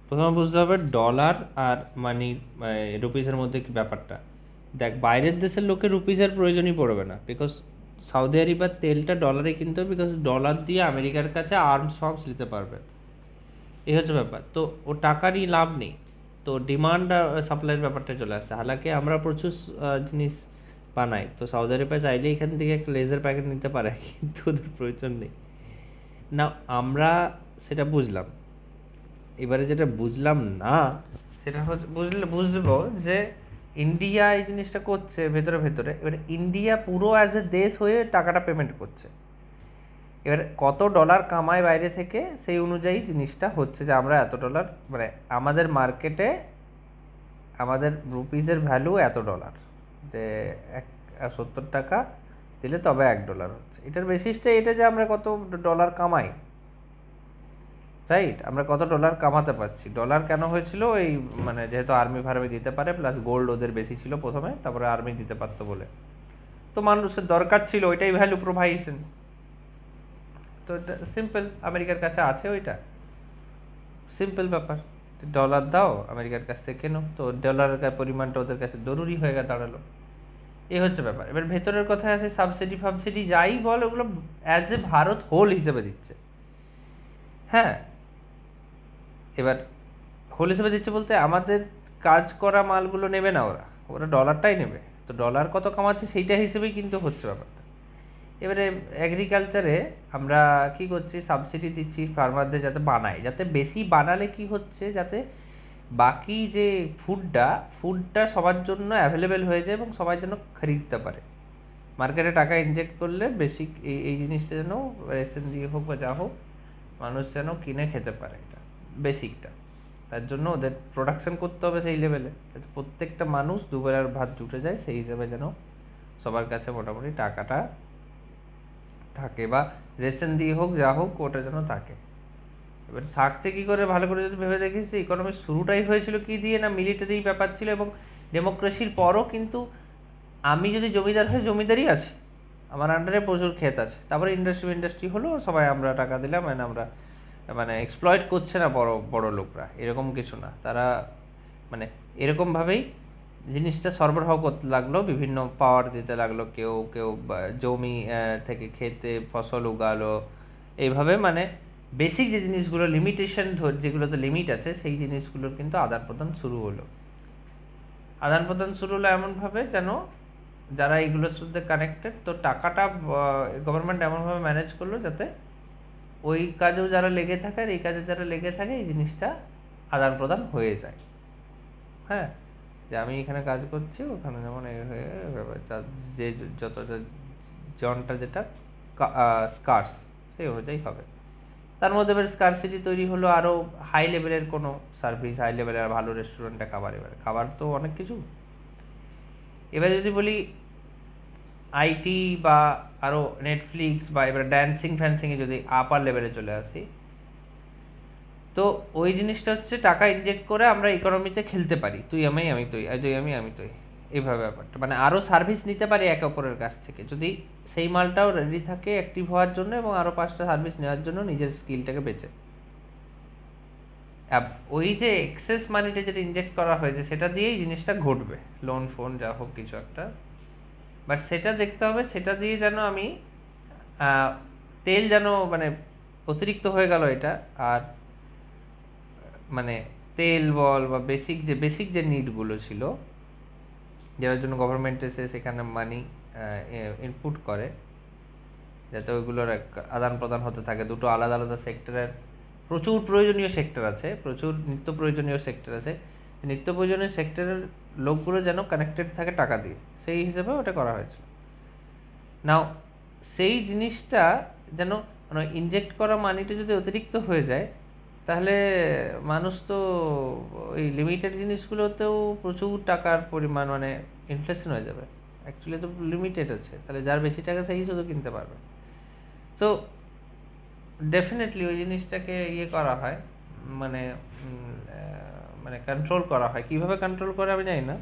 প্রথমে বুঝতে হবে ডলার আর মানি রুপিসের মধ্যে কি ব্যাপারটা। দেখ, বাইরের দেশের লোকের রুপিসের প্রয়োজনই পড়বে না, বিকজ সৌদি আরবের তেলটা ডলারে কিনতে হবে, বিকজ ডলার দিয়ে আমেরিকার কাছে আর্মস ফার্মস নিতে পারবে। এই হচ্ছে ব্যাপার। তো ও টাকারই লাভ নেই। তো ডিমান্ড আর সাপ্লাইয়ের ব্যাপারটা চলে আসছে। হালাকি আমরা প্রচুর জিনিস বানাই, তো সৌদি আরবে চাইলে এখান থেকে একটা লেজার প্যাকেট নিতে পারে, কিন্তু ওদের প্রয়োজন নেই। না, আমরা সেটা বুঝলাম। এবারে যেটা বুঝলাম না, সেটা হচ্ছে বুঝবো যে ইন্ডিয়া এই জিনিসটা করছে ভেতরে ভেতরে। এবারে ইন্ডিয়া পুরো অ্যাজ এ দেশ হয়ে টাকাটা পেমেন্ট করছে। এবার কত ডলার কামায় বাইরে থেকে, সেই অনুযায়ী জিনিসটা হচ্ছে যে আমরা এত ডলার, মানে আমাদের মার্কেটে আমাদের রুপিসের ভ্যালু এত ডলার, যে 70 টাকা দিলে তবে $1 হচ্ছে। এটার বেসিসটা এটা যে আমরা কত ডলার কামাই, রাইট? আমরা কত ডলার কামাতে পারছি। ডলার কেন হয়েছিল? এই মানে যেহেতু আর্মি ফার্মি দিতে পারে, প্লাস গোল্ড ওদের বেশি ছিল প্রথমে, তারপরে আর্মি দিতে পারতো বলে, তো মানুষের দরকার ছিল, ওইটাই ভ্যালু প্রোভাইডেশন। তো এটা সিম্পল, আমেরিকার কাছে আছে ওইটা, সিম্পল ব্যাপার। ডলার দাও, আমেরিকার কাছ থেকে কেনো, তো ডলারের পরিমাণটা ওদের কাছে জরুরি হয়ে দাঁড়ালো। এই হচ্ছে ব্যাপার। এবার ভেতরের কথা আছে, সাবসিডি ফাবসিডি যাই বল, ওগুলো অ্যাজ এ ভারত হোল হিসেবে দিচ্ছে। হ্যাঁ, এবার হোল হিসেবে দিচ্ছে বলতে আমাদের কাজ করা মালগুলো নেবে না, ওরা ওরা ডলারটাই নেবে। তো ডলার কত কামাচ্ছে সেইটা হিসেবেই কিন্তু হচ্ছে ব্যাপারটা। এবারে এগ্রিকালচারে আমরা কি করছি, সাবসিডি দিচ্ছি ফার্মারদের যাতে বানায়, যাতে বেশি বানালে কি হচ্ছে, যাতে বাকি যে ফুডটা সবার জন্য অ্যাভেলেবেল হয়ে যায় এবং সবাই যেন খরিদতে পারে। মার্কেটে টাকা ইনজেক্ট করলে বেসিক এই জিনিসটা যেন রেশন দিয়ে হোক বা যা হোক, মানুষ যেন কিনে খেতে পারে, এটা বেসিকটা। তার জন্য ওদের প্রোডাকশন করতে হবে সেই লেভেলে, যাতে প্রত্যেকটা মানুষ দুবেলার ভাত জুটে যায়, সেই হিসেবে যেন সবার কাছে মোটামুটি টাকাটা থাকে, বা রেশন দিয়ে হোক যা হোক ওটা যেন থাকে। এবার থাকছে কি করে, ভালো করে যদি ভেবে দেখিস, ইকোনমির শুরুটাই হয়েছিল কি দিয়ে, না মিলিটারি ব্যাপার ছিল। এবং ডেমোক্রেসির পরও কিন্তু আমি যদি জমিদার হই, জমিদারই আছে, আমার আন্ডারে প্রচুর ক্ষেত আছে, তারপরে ইন্ডাস্ট্রি হলো, সবাই আমরা টাকা দিলাম, আমরা মানে এক্সপ্লয়েট করছে না বড় বড় লোকরা, এরকম কিছু না। তারা মানে এরকমভাবেই জিনিসটা সরবরাহ করতে লাগলো, বিভিন্ন পাওয়ার দিতে লাগলো, কেউ কেউ জমি থেকে খেতে ফসল উগালো, এইভাবে মানে বেসিক যে জিনিসগুলো লিমিটেশন, যেগুলোতে লিমিট আছে, সেই জিনিসগুলোর কিন্তু আদান প্রদান শুরু হলো। আদান প্রদান শুরু হলো এমনভাবে যেন যারা এইগুলোর সাথে কানেক্টেড, তো টাকাটা গভর্নমেন্ট এমনভাবে ম্যানেজ করলো যাতে ওই কাজেও যারা লেগে থাকে আর এই কাজে যারা লেগে থাকে, এই জিনিসটা আদান প্রদান হয়ে যায়। হ্যাঁ, যে আমি এখানে কাজ করছি, ওখানে যেমন যে যত জনটা যেটা স্কার্স, সেই অনুযায়ী হবে। তার মধ্যে এবার স্কারসিটি তৈরি হলো আরও হাই লেভেলের কোনো সার্ভিস, হাই লেভেলের ভালো রেস্টুরেন্টে খাবার। এবারে খাবার তো অনেক কিছু। এবারে যদি বলি আইটি বা আরও নেটফ্লিক্স বা এবারে ড্যান্সিং ফ্যান্সিংয়ে যদি আপার লেভেলে চলে আসি, তো ওই জিনিসটা হচ্ছে টাকা ইনজেক্ট করে আমরা ইকোনমিতে খেলতে পারি, তুই আমি তুই, তুই আমি তুই, এইভাবে ব্যাপারটা। মানে আরও সার্ভিস নিতে পারি একে অপরের কাছ থেকে, যদি সেই মালটাও রেডি থাকে অ্যাক্টিভ হওয়ার জন্য এবং আরও 5টা সার্ভিস নেওয়ার জন্য নিজের স্কিলটাকে বেঁচে। ওই যে এক্সেস মানিটা যেটা ইনজেক্ট করা হয়েছে, সেটা দিয়েই জিনিসটা ঘটবে, লোন ফোন যা হোক কিছু একটা। বাট সেটা দেখতে হবে, সেটা দিয়ে যেন আমি তেল যেন মানে অতিরিক্ত হয়ে গেল এটা, আর মানে তেল বল বা বেসিক যে নিডগুলো ছিল, যার জন্য গভর্নমেন্ট এসে সেখানে মানি ইনপুট করে, যাতে ওইগুলোর আদান প্রদান হতে থাকে। দুটো আলাদা আলাদা সেক্টরের প্রচুর প্রয়োজনীয় সেক্টর আছে, প্রচুর নিত্য প্রয়োজনীয় সেক্টর আছে। নিত্য প্রয়োজনীয় সেক্টরের লোকগুলো যেন কানেক্টেড থাকে টাকা দিয়ে, সেই হিসেবে ওটা করা হয়েছে। নাও সেই জিনিসটা যেন মানে ইনজেক্ট করা মানিটা যদি অতিরিক্ত হয়ে যায়, তাহলে মানুষ তো ওই লিমিটেড জিনিসগুলোতেও প্রচুর টাকার পরিমাণ, মানে ইনফ্লেশন হয়ে যাবে। অ্যাকচুয়ালি তো লিমিটেড আছে, তাহলে যার বেশি টাকা সেই শুধু কিনতে পারবে। তো ডেফিনেটলি ওই জিনিসটাকে ইয়ে করা হয়, মানে মানে কন্ট্রোল করা হয়। কিভাবে কন্ট্রোল করে আমি জানি না।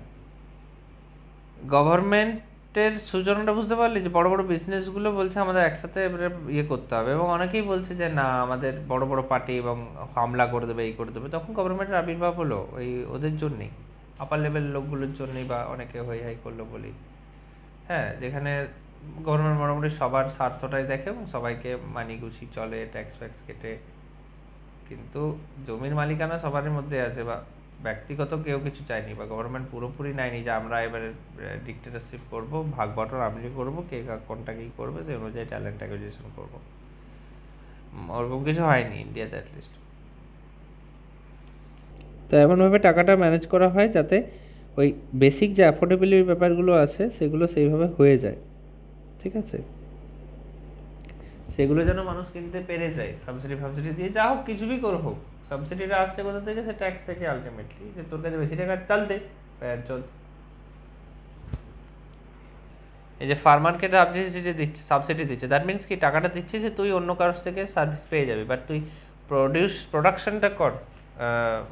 গভর্নমেন্ট গভর্নমেন্টের সূচনাটা বুঝতে পারলি, যে বড় বড় বিজনেসগুলো বলছে আমাদের একসাথে এবারে ইয়ে করতে হবে, এবং অনেকেই বলছে যে না আমাদের বড় বড় পার্টি এবং হামলা করে দেবে, এই করে দেবে। তখন গভর্নমেন্টের আবির্ভাব হলো ওই ওদের জন্যই, আপার লেভেল লোকগুলোর জন্যই, বা অনেকে হই হাই করলো বলি। হ্যাঁ, যেখানে গভর্নমেন্ট মোটামুটি সবার স্বার্থটাই দেখে এবং সবাইকে মানি গুছি চলে, ট্যাক্স ফ্যাক্স কেটে। কিন্তু জমির মালিকানা সবারই মধ্যে আছে, বা ব্যক্তিগত কেউ কিছু চায়নি, বা গভর্নমেন্ট পুরোপুরি নেয়নি যে আমরা এবারে ডিক্টেটরশিপ করবো, ভাগ বটর আমি করবো, কে কোনটা কি করবে সেই অনুযায়ী ট্যালেন্ট অ্যাকুইজিশন করবো। ওরকম কিছু হয়নি ইন্ডিয়াতে অ্যাটলিস্ট। তো এমনভাবে টাকাটা ম্যানেজ করা হয় যাতে ওই বেসিক যে অ্যাফোর্ডেবিলিটির ব্যাপারগুলো আছে সেগুলো সেইভাবে হয়ে যায়, ঠিক আছে? সেগুলো যেন মানুষ কিনতে পেরে যায়, সাবসিডি ফাবসিডি দিয়ে যা হোক, কিছু বি করে হোক। সাবসিডিটা আসছে কোথা থেকে? সে ট্যাক্স থেকে আলটিমেটলি, যে তোর কাছে বেশি টাকা চালতে চল। এই যে ফার্মারকে সাবসিডি দিচ্ছে, দ্যাট মিনস কি টাকাটা দিচ্ছে যে তুই অন্য কারোর থেকে সার্ভিস পেয়ে যাবি, বাট তুই প্রোডাকশনটা কর,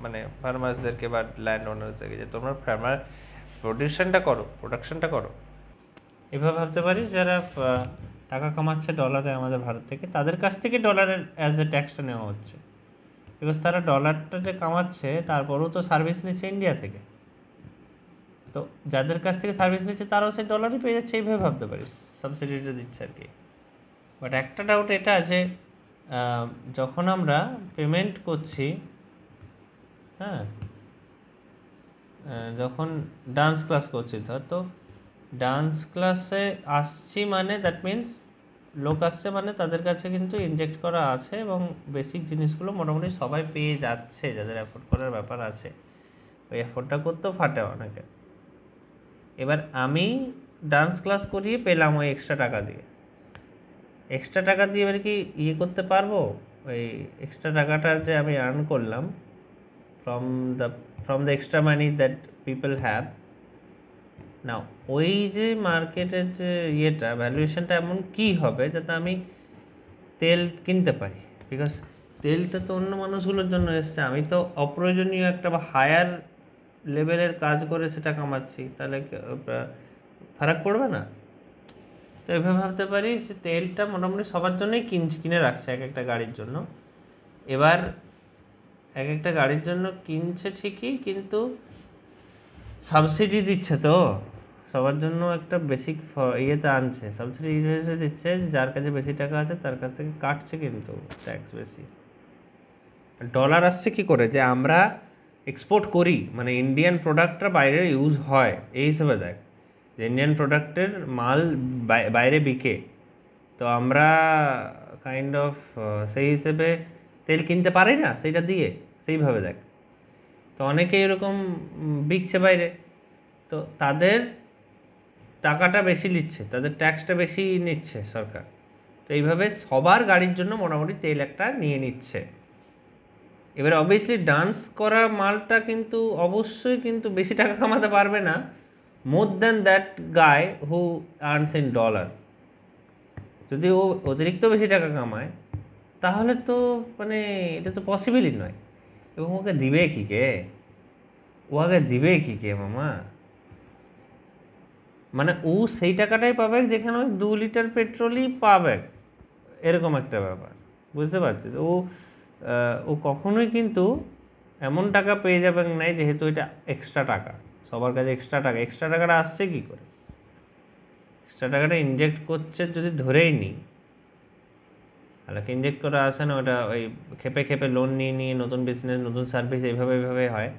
মানে ফার্মার্সদেরকে বা ল্যান্ড ওনার্সদেরকে, যে তোমরা ফার্মার প্রোডাকশনটা করো। এভাবে ভাবতে পারিস যারা টাকা কামাচ্ছে ডলারে আমাদের ভারত থেকে, তাদের কাছ থেকে ডলারের অ্যাজ এ ট্যাক্সটা নেওয়া হচ্ছে, বিকজ তারা ডলারটা যে কামাচ্ছে তারপরেও তো সার্ভিস নিচ্ছে ইন্ডিয়া থেকে। তো যাদের কাছ থেকে সার্ভিস নিচ্ছে তারাও সেই ডলারই পেয়ে যাচ্ছে, এইভাবে ভাবতে পারিস সাবসিডিটা দিচ্ছে আর কি। বাট একটা ডাউট এটা আছে, যখন আমরা পেমেন্ট করছি, হ্যাঁ, যখন ডান্স ক্লাস করছি ধর, তো ডান্স ক্লাসে আসছি মানে দ্যাট মিন্স লোক আসছে মানে তাদের কাছে কিন্তু ইনজেক্ট করা আছে এবং বেসিক জিনিসগুলো মোটামুটি সবাই পেয়ে যাচ্ছে, যাদের অ্যাফোর্ড করার ব্যাপার আছে। ওই অ্যাফোর্ডটা করতেও ফাটে অনেকে। এবার আমি ডান্স ক্লাস করিয়ে পেলাম ওই এক্সট্রা টাকা দিয়ে, এবার কি ইয়ে করতে পারবো? ওই এক্সট্রা টাকাটা যে আমি আর্ন করলাম from the extra money that people have, না ওই যে মার্কেটের যে ইয়েটা ভ্যালুয়েশনটা এমন কি হবে যাতে আমি তেল কিনতে পারি? বিকজ তেলটা তো অন্য মানুষগুলোর জন্য এসছে, আমি তো অপ্রয়োজনীয় একটা বা হায়ার লেভেলের কাজ করে সেটা কামাচ্ছি, তাহলে ফারাক পড়বে না? তো এভাবে ভাবতে পারি যে তেলটা মোটামুটি সবার জন্যই কিনে রাখছে এক একটা গাড়ির জন্য। এবার এক একটা গাড়ির জন্য কিনছে ঠিকই, কিন্তু সাবসিডি দিচ্ছে তো সবার জন্য, একটা বেসিক ইয়েতে আনছে, সাবসিডি দিচ্ছে, যার কাছে বেশি টাকা আছে তার কাছ থেকে কাটছে কিন্তু ট্যাক্স বেশি। ডলার আসছে কি করে? যে আমরা এক্সপোর্ট করি, মানে ইন্ডিয়ান প্রোডাক্টটা বাইরে ইউজ হয়, এই হিসেবে দেখ যে ইন্ডিয়ান প্রোডাক্টের মাল বাইরে বিকে, তো আমরা কাইন্ড অফ সেই হিসেবে তেল কিনতে পারি না সেইটা দিয়ে, সেইভাবে দেখ। তো অনেকে এরকম বিকছে বাইরে, তো তাদের টাকাটা বেশি নিচ্ছে, তাদের ট্যাক্সটা বেশি নিচ্ছে সরকার। তো এইভাবে সবার গাড়ির জন্য মোটামুটি তেল একটা নিয়ে নিচ্ছে। এবার অবভিয়াসলি ডান্স করা মালটা কিন্তু অবশ্যই কিন্তু বেশি টাকা কামাতে পারবে না more than that guy who earns in dollar. যদি ও অতিরিক্ত বেশি টাকা কামায় তাহলে তো মানে এটা তো পসিবলই নয়। এবং ওকে দিবে কি কে? ও আগে দিবে কি কে মামা? মানে ও সেই টাকাটাই পাবে যেখানে ওই 2 লিটার পেট্রোলই পাবে, এরকম একটা ব্যাপার, বুঝতে পারছিস? ও কখনোই কিন্তু এমন টাকা পেয়ে যাবেন নাই, যেহেতু এটা এক্সট্রা টাকা, সবার কাছে এক্সট্রা টাকাটা আসছে কি করে? এক্সট্রা টাকাটা ইনজেক্ট করছে যদি ধরেই নিই, তাহলে ইনজেক্ট করা আসে না, ওটা ওই খেপে খেপে লোন নিয়ে নতুন বিজনেস, নতুন সার্ভিস, এইভাবে হয়।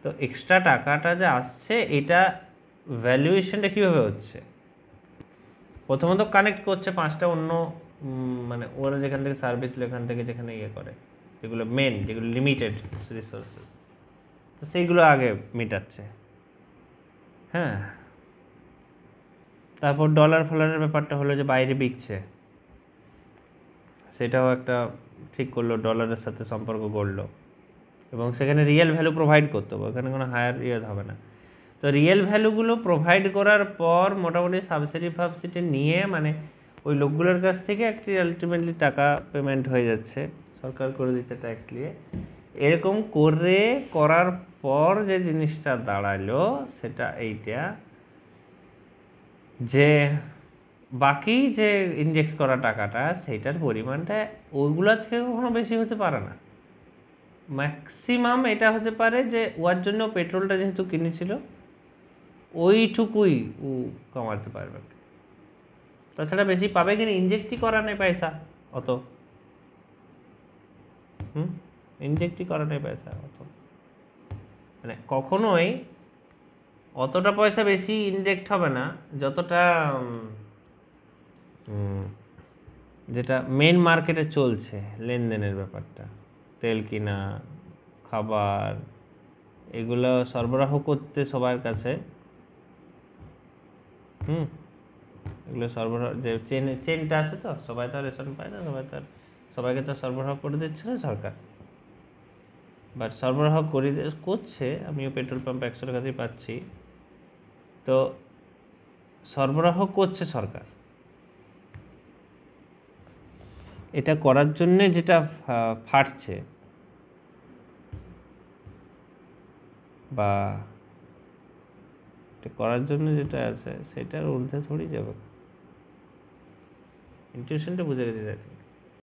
তো এক্সট্রা টাকাটা যে আসছে, এটা ভ্যালুয়েশনটা কীভাবে হচ্ছে? প্রথমত কানেক্ট করছে 5টা অন্য, মানে ওরা যেখান থেকে সার্ভিস, এখান থেকে যেখানে ইয়ে করে, যেগুলো মেন, যেগুলো লিমিটেড রিসোর্সেস, তো সেইগুলো আগে মেটাচ্ছে। হ্যাঁ, তারপর ডলার ফলারের ব্যাপারটা হলো যে বাইরে বিকছে, সেটাও একটা ঠিক করলো, ডলারের সাথে সম্পর্ক গড়লো, এবং সেখানে রিয়েল ভ্যালু প্রোভাইড করতে হবে, ওখানে কোনো হায়ার ইয়ে হবে না। তো রিয়েল ভ্যালুগুলো প্রোভাইড করার পর মোটামুটি সাবসিডি নিয়ে, মানে ওই লোকগুলোর কাছ থেকে একটি আলটিমেটলি টাকা পেমেন্ট হয়ে যাচ্ছে, সরকার করে দিচ্ছে ট্যাক্স নিয়ে। এরকম করার পর যে জিনিসটা দাঁড়ালো সেটা এইটা, যে বাকি যে ইনজেক্ট করা টাকাটা সেইটার পরিমাণটা ওইগুলা থেকে কখনো বেশি হতে পারে না। ম্যাক্সিমাম এটা হতে পারে যে ওর জন্য পেট্রোলটা যেহেতু কিনেছিল ওইটুকুই ও কমাতে পারবে, তাছাড়া বেশি পাবে কিনা, ইনজেক্টই করা নেই পয়সা অত। ইনজেক্টই করা নেই পয়সা অত, মানে কখনোই অতটা পয়সা বেশি ইনজেক্ট হবে না যতটা যেটা মেন মার্কেটে চলছে লেনদেনের ব্যাপারটা, তেল কিনা, খাবার, এগুলো সরবরাহ করতে সবার কাছে এগুলো সরবরাহ যে চেনটা আছে, তো সবাই তো রেশন পায় না, সবাইকে তো সরবরাহ করে দিচ্ছে না সরকার, বাট সরবরাহ করছে। আমিও পেট্রোল পাম্প 100 টাকাতেই পাচ্ছি, তো সরবরাহ করছে সরকার। এটা করার জন্যে যেটা ফাটছে বা এটা করার জন্য যেটা আছে সেটার ঊর্ধ্বে থোড়ি যাবে। ইনটিউশনটা বুঝে গেছি।